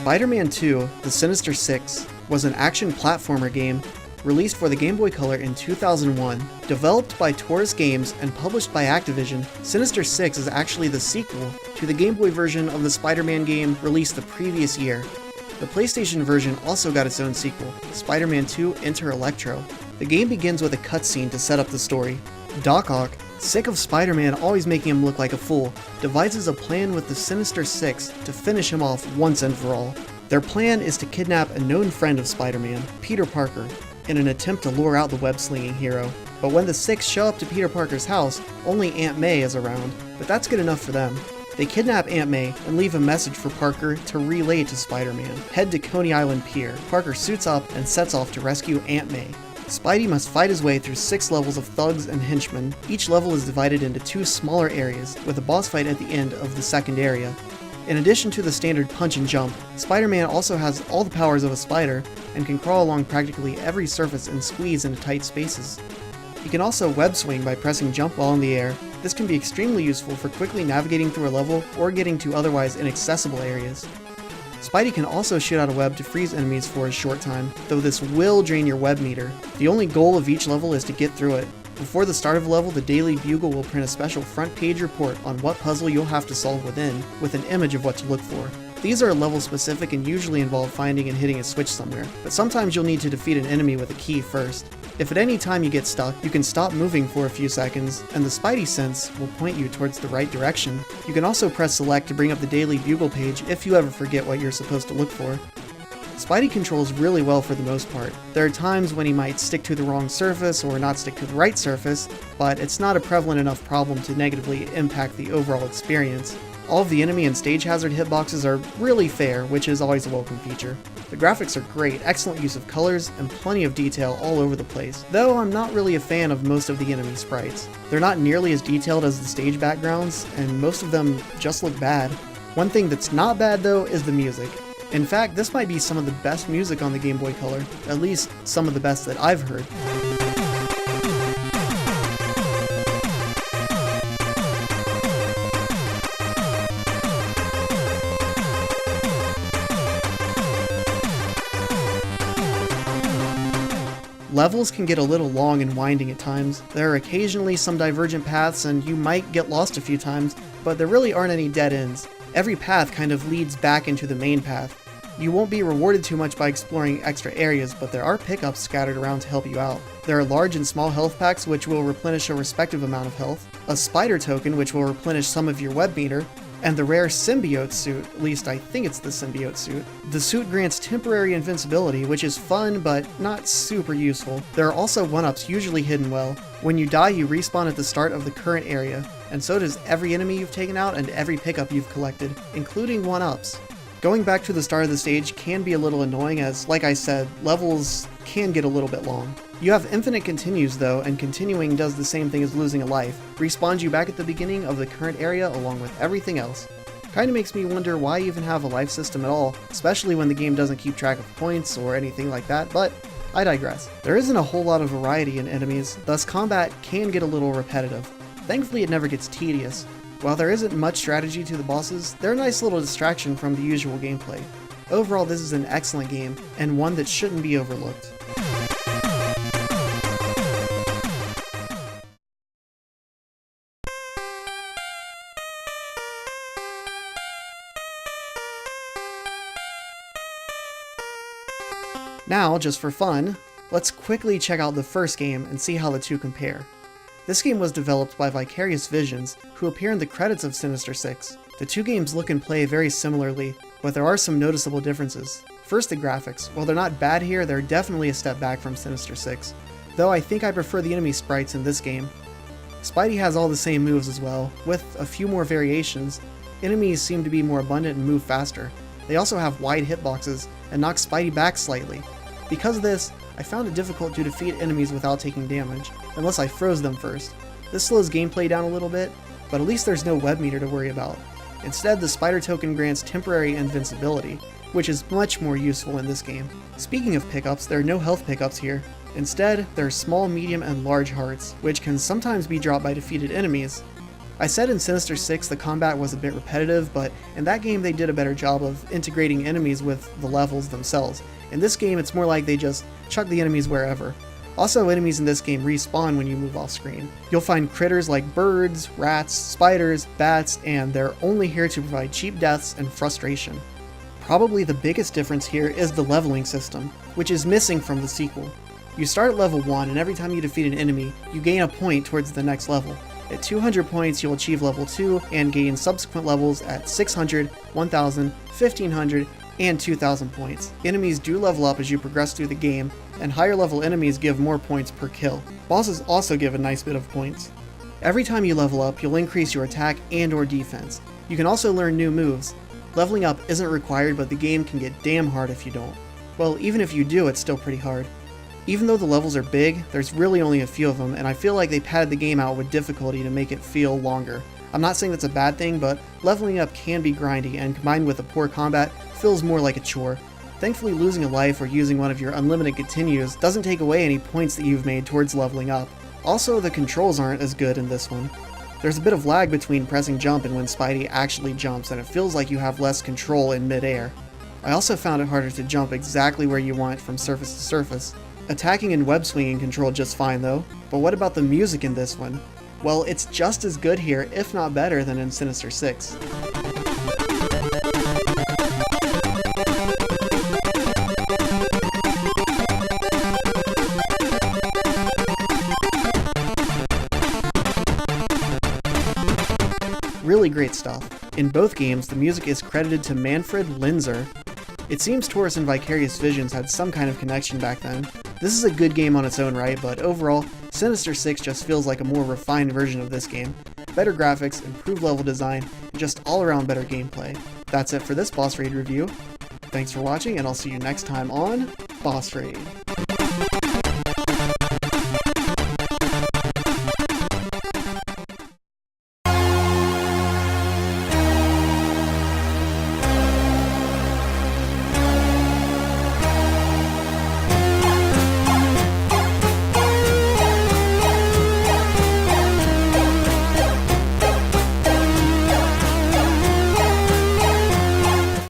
Spider-Man 2: The Sinister Six was an action platformer game released for the Game Boy Color in 2001. Developed by Taurus Games and published by Activision, Sinister Six is actually the sequel to the Game Boy version of the Spider-Man game released the previous year. The PlayStation version also got its own sequel, Spider-Man 2: Enter Electro. The game begins with a cutscene to set up the story. Doc Ock, sick of Spider-Man always making him look like a fool, devises a plan with the Sinister Six to finish him off once and for all. Their plan is to kidnap a known friend of Spider-Man, Peter Parker, in an attempt to lure out the web-slinging hero. But when the Six show up to Peter Parker's house, only Aunt May is around, but that's good enough for them. They kidnap Aunt May and leave a message for Parker to relay to Spider-Man. Head to Coney Island Pier. Parker suits up and sets off to rescue Aunt May. Spidey must fight his way through 6 levels of thugs and henchmen. Each level is divided into 2 smaller areas, with a boss fight at the end of the second area. In addition to the standard punch and jump, Spider-Man also has all the powers of a spider and can crawl along practically every surface and squeeze into tight spaces. He can also web swing by pressing jump while in the air. This can be extremely useful for quickly navigating through a level or getting to otherwise inaccessible areas. Spidey can also shoot out a web to freeze enemies for a short time, though this will drain your web meter. The only goal of each level is to get through it. Before the start of a level, the Daily Bugle will print a special front page report on what puzzle you'll have to solve within, with an image of what to look for. These are level specific and usually involve finding and hitting a switch somewhere, but sometimes you'll need to defeat an enemy with a key first. If at any time you get stuck, you can stop moving for a few seconds, and the Spidey sense will point you towards the right direction. You can also press select to bring up the Daily Bugle page if you ever forget what you're supposed to look for. Spidey controls really well for the most part. There are times when he might stick to the wrong surface or not stick to the right surface, but it's not a prevalent enough problem to negatively impact the overall experience. All of the enemy and stage hazard hitboxes are really fair, which is always a welcome feature. The graphics are great, excellent use of colors, and plenty of detail all over the place, though I'm not really a fan of most of the enemy sprites. They're not nearly as detailed as the stage backgrounds, and most of them just look bad. One thing that's not bad though is the music. In fact, this might be some of the best music on the Game Boy Color, at least some of the best that I've heard. Levels can get a little long and winding at times. There are occasionally some divergent paths and you might get lost a few times, but there really aren't any dead ends. Every path kind of leads back into the main path. You won't be rewarded too much by exploring extra areas, but there are pickups scattered around to help you out. There are large and small health packs which will replenish a respective amount of health, a spider token which will replenish some of your web meter, and the rare Symbiote Suit, at least I think it's the Symbiote Suit. The suit grants temporary invincibility, which is fun but not super useful. There are also 1-ups usually hidden well. When you die, you respawn at the start of the current area, and so does every enemy you've taken out and every pickup you've collected, including 1-ups. Going back to the start of the stage can be a little annoying as, like I said, levels can get a little bit long. You have infinite continues though, and continuing does the same thing as losing a life. Respawns you back at the beginning of the current area along with everything else. Kinda makes me wonder why even have a life system at all, especially when the game doesn't keep track of points or anything like that, but I digress. There isn't a whole lot of variety in enemies, thus combat can get a little repetitive. Thankfully it never gets tedious. While there isn't much strategy to the bosses, they're a nice little distraction from the usual gameplay. Overall, this is an excellent game, and one that shouldn't be overlooked. Now, just for fun, let's quickly check out the first game and see how the two compare. This game was developed by Vicarious Visions, who appear in the credits of Sinister Six. The two games look and play very similarly, but there are some noticeable differences. First, the graphics. While they're not bad here, they're definitely a step back from Sinister Six, though I think I prefer the enemy sprites in this game. Spidey has all the same moves as well, with a few more variations. Enemies seem to be more abundant and move faster. They also have wide hitboxes and knock Spidey back slightly. Because of this, I found it difficult to defeat enemies without taking damage, unless I froze them first. This slows gameplay down a little bit, but at least there's no web meter to worry about. Instead, the spider token grants temporary invincibility, which is much more useful in this game. Speaking of pickups, there are no health pickups here. Instead, there are small, medium, and large hearts, which can sometimes be dropped by defeated enemies. I said in Sinister 6 the combat was a bit repetitive, but in that game they did a better job of integrating enemies with the levels themselves. In this game it's more like they just chuck the enemies wherever. Also, enemies in this game respawn when you move off screen. You'll find critters like birds, rats, spiders, bats, and they're only here to provide cheap deaths and frustration. Probably the biggest difference here is the leveling system, which is missing from the sequel. You start at level 1 and every time you defeat an enemy, you gain a point towards the next level. At 200 points you'll achieve level 2 and gain subsequent levels at 600, 1000, 1500, and 2000 points. Enemies do level up as you progress through the game, and higher level enemies give more points per kill. Bosses also give a nice bit of points. Every time you level up, you'll increase your attack and/or defense. You can also learn new moves. Leveling up isn't required, but the game can get damn hard if you don't. Well, even if you do, it's still pretty hard. Even though the levels are big, there's really only a few of them, and I feel like they padded the game out with difficulty to make it feel longer. I'm not saying that's a bad thing, but leveling up can be grindy, and combined with a poor combat, feels more like a chore. Thankfully, losing a life or using one of your unlimited continues doesn't take away any points that you've made towards leveling up. Also, the controls aren't as good in this one. There's a bit of lag between pressing jump and when Spidey actually jumps, and it feels like you have less control in mid-air. I also found it harder to jump exactly where you want from surface to surface. Attacking and web swinging control just fine though, but what about the music in this one? Well, it's just as good here, if not better, than in Sinister 6. Really great stuff. In both games, the music is credited to Manfred Linzer. It seems Taurus and Vicarious Visions had some kind of connection back then. This is a good game on its own right, but overall, Sinister 6 just feels like a more refined version of this game. Better graphics, improved level design, and just all-around better gameplay. That's it for this Boss Raid review. Thanks for watching, and I'll see you next time on Boss Raid.